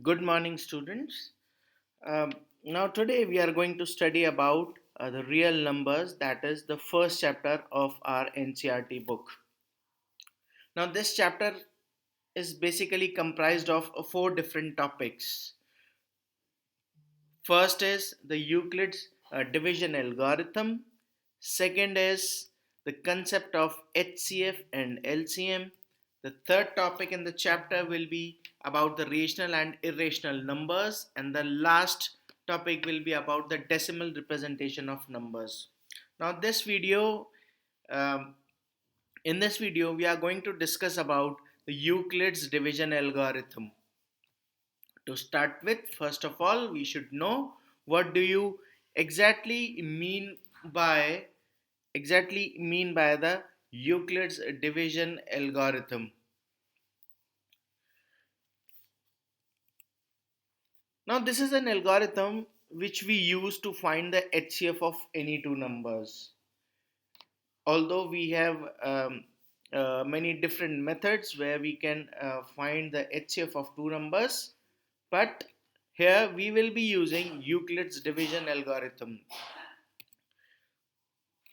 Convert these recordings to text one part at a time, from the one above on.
Good morning, students. Now, today we are going to study about the real numbers, that is, the first chapter of our NCRT book. Now, this chapter is basically comprised of four different topics. First is the Euclid's division algorithm. Second is the concept of HCF and LCM. The third topic in the chapter will be about the rational and irrational numbers, and the last topic will be about the decimal representation of numbers. Now, um, in this video, we are going to discuss about the Euclid's division algorithm. To start with, first of all, we should know what do you exactly mean by the Euclid's division algorithm. Now, this is an algorithm which we use to find the HCF of any two numbers. Although we have many different methods where we can find the HCF of two numbers, but here we will be using Euclid's division algorithm.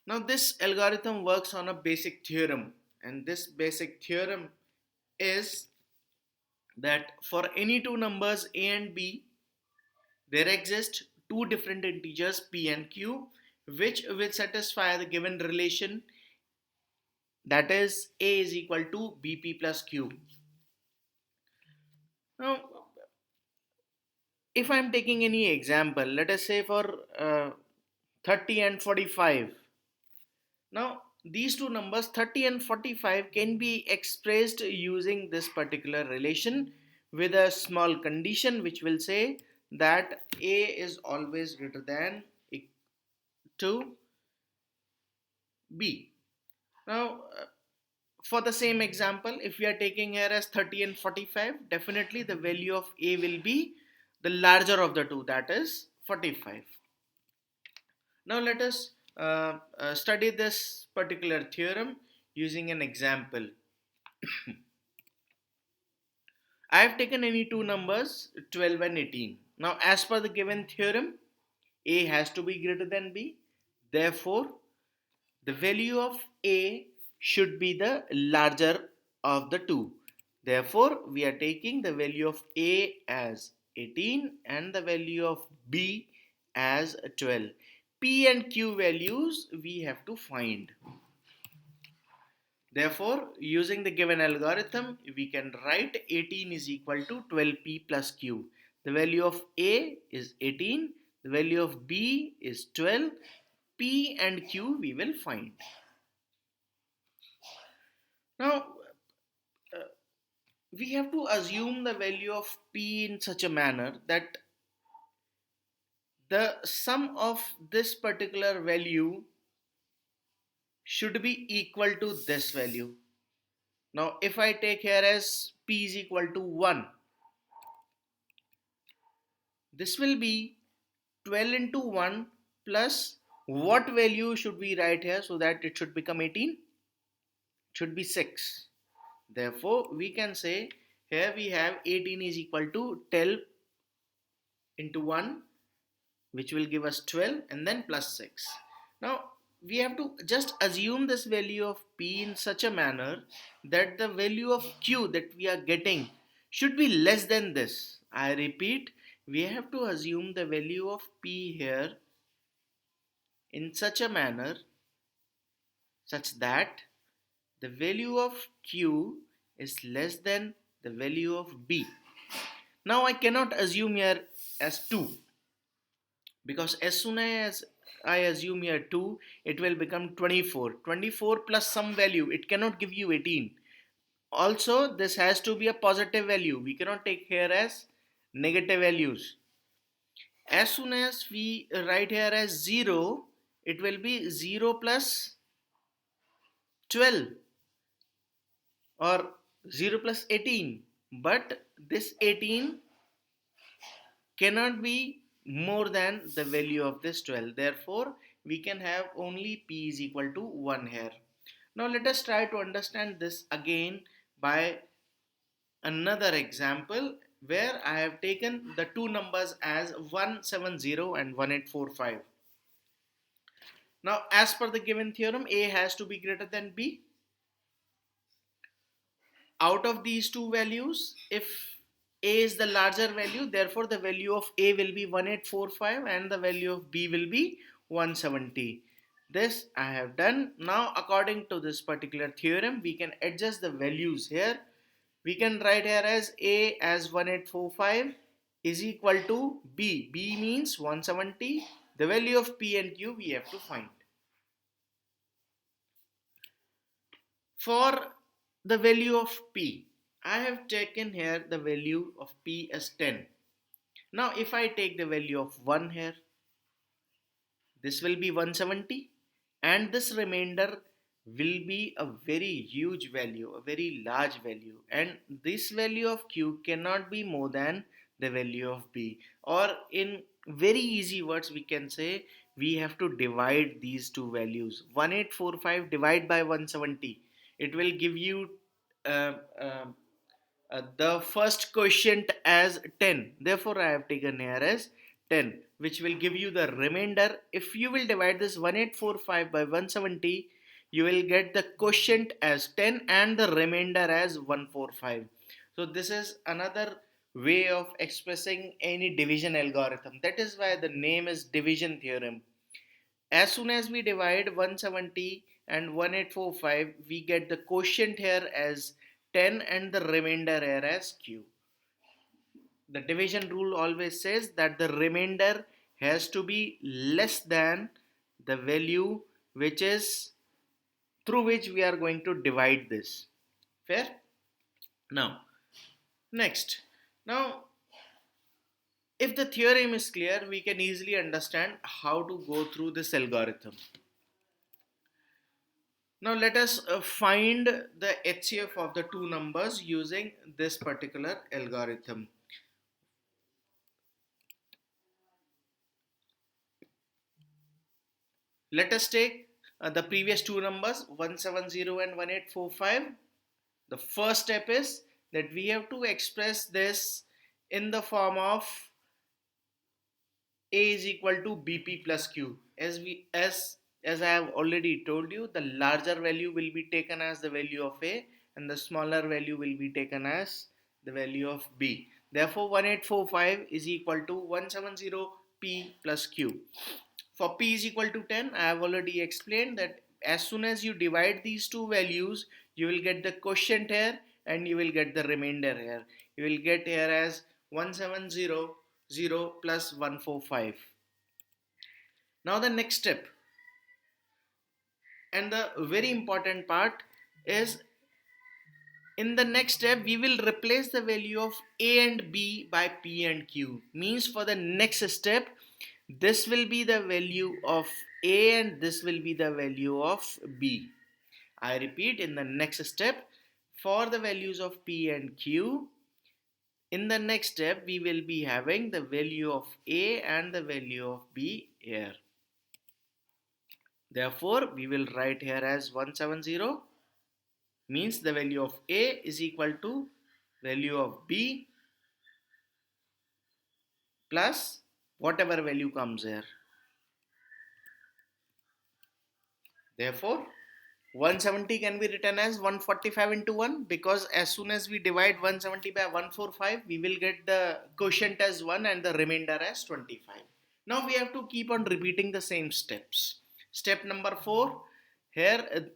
Now, this algorithm works on a basic theorem, and this basic theorem is that for any two numbers a and b, there exist two different integers p and q, which will satisfy the given relation, that is a is equal to bp plus q. Now, if I am taking any example, let us say for 30 and 45. Now, these two numbers 30 and 45 can be expressed using this particular relation with a small condition which will say that a is always greater than to b. Now, for the same example, if we are taking here as 30 and 45, definitely the value of a will be the larger of the two, that is 45. Now let us study this particular theorem using an example. I have taken any two numbers 12 and 18. Now, as per the given theorem, a has to be greater than b. Therefore, the value of a should be the larger of the two. Therefore, we are taking the value of a as 18 and the value of b as 12. P and q values we have to find. Therefore, using the given algorithm, we can write 18 is equal to 12p plus q. The value of a is 18, the value of b is 12, p and q we will find. Now, we have to assume the value of p in such a manner that the sum of this particular value should be equal to this value. Now, if I take here as p is equal to 1, this will be 12 into 1 plus what value should we write here so that it should become 18? It should be 6. Therefore, we can say here we have 18 is equal to 12 into 1, which will give us 12, and then plus 6. Now, we have to just assume this value of p in such a manner that the value of q that we are getting should be less than this. I repeat, we have to assume the value of p here in such a manner such that the value of q is less than the value of b. Now, I cannot assume here as 2, because as soon as I assume here 2, it will become 24. 24 plus some value, it cannot give you 18. Also, this has to be a positive value. We cannot take here as negative values. As soon as we write here as 0, it will be 0 plus 12 or 0 plus 18. But this 18 cannot be more than the value of this 12. Therefore, we can have only p is equal to 1 here. Now let us try to understand this again by another example. where I have taken the two numbers as 170 and 1845. Now, as per the given theorem, A has to be greater than B. Out of these two values, if A is the larger value, therefore the value of A will be 1845 and the value of B will be 170. This I have done. Now, according to this particular theorem, we can adjust the values here. We can write here as A as 1845 is equal to B. B means 170. The value of P and Q we have to find. For the value of P, I have taken here the value of P as 10. Now if I take the value of 1 here, this will be 170 and this remainder will be a very huge value, a very large value, and this value of Q cannot be more than the value of B, or in very easy words we can say we have to divide these two values. 1845 divide by 170, it will give you uh, uh, the first quotient as 10. Therefore I have taken here as 10, which will give you the remainder. If you will divide this 1845 by 170, you will get the quotient as 10 and the remainder as 145. So this is another way of expressing any division algorithm. That is why the name is division theorem. As soon as we divide 170 and 1845, we get the quotient here as 10 and the remainder here as Q. The division rule always says that the remainder has to be less than the value which is through which we are going to divide this. Fair? Now, next. Now, if the theorem is clear, we can easily understand how to go through this algorithm. Now let us find the HCF of the two numbers using this particular algorithm. Let us take the previous two numbers 170 and 1845. The first step is that we have to express this in the form of A is equal to BP plus Q. As I have already told you, the larger value will be taken as the value of A and the smaller value will be taken as the value of B. Therefore 1845 is equal to 170 P plus Q. For P is equal to 10, I have already explained that as soon as you divide these two values, you will get the quotient here and you will get the remainder here. You will get here as 1700 plus 145. Now the next step, and the very important part, is in the next step we will replace the value of A and B by P and Q. Means for the next step, this will be the value of A and this will be the value of B. I repeat, in the next step, for the values of P and Q, in the next step we will be having the value of A and the value of B here. Therefore we will write here as 170 means the value of A is equal to value of B plus whatever value comes here. Therefore 170 can be written as 145 into 1, because as soon as we divide 170 by 145, we will get the quotient as 1 and the remainder as 25. Now we have to keep on repeating the same steps. Step number 4, here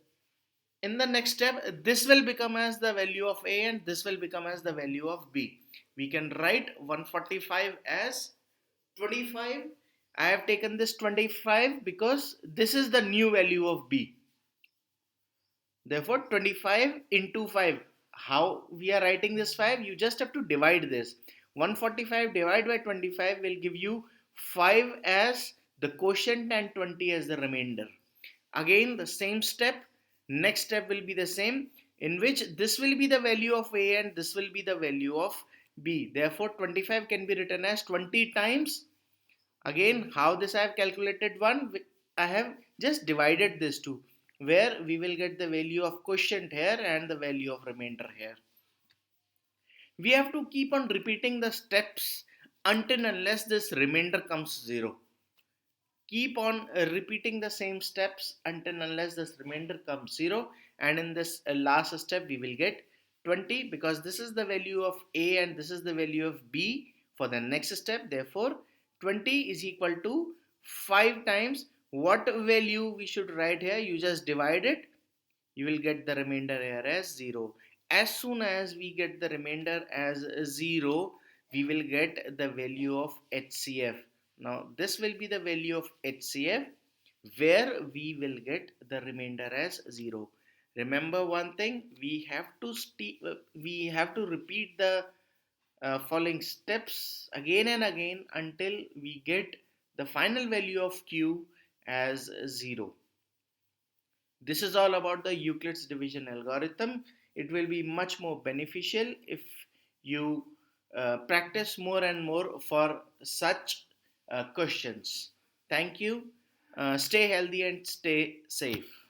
in the next step, this will become as the value of A and this will become as the value of B. We can write 145 as 25. I have taken this 25 because this is the new value of B. Therefore 25 into 5. How we are writing this 5? You just have to divide this. 145 divided by 25 will give you 5 as the quotient and 20 as the remainder. Again the same step. Next step will be the same, in which this will be the value of A and this will be the value of B. Therefore 25 can be written as 20 times. Again, how this I have calculated 1? I have just divided this two, where we will get the value of quotient here and the value of remainder here. We have to keep on repeating the steps until unless this remainder comes 0. Keep on repeating the same steps until unless this remainder comes 0, and in this last step we will get 20, because this is the value of a and this is the value of b for the next step. Therefore 20 is equal to 5 times what value we should write here. You just divide it, you will get the remainder here as 0. As soon as we get the remainder as 0, we will get the value of HCF. Now this will be the value of HCF where we will get the remainder as 0. Remember one thing, we have to repeat the following steps again and again until we get the final value of Q as 0. This is all about the Euclid's division algorithm. It will be much more beneficial if you practice more and more for such questions. Thank you. Stay healthy and stay safe.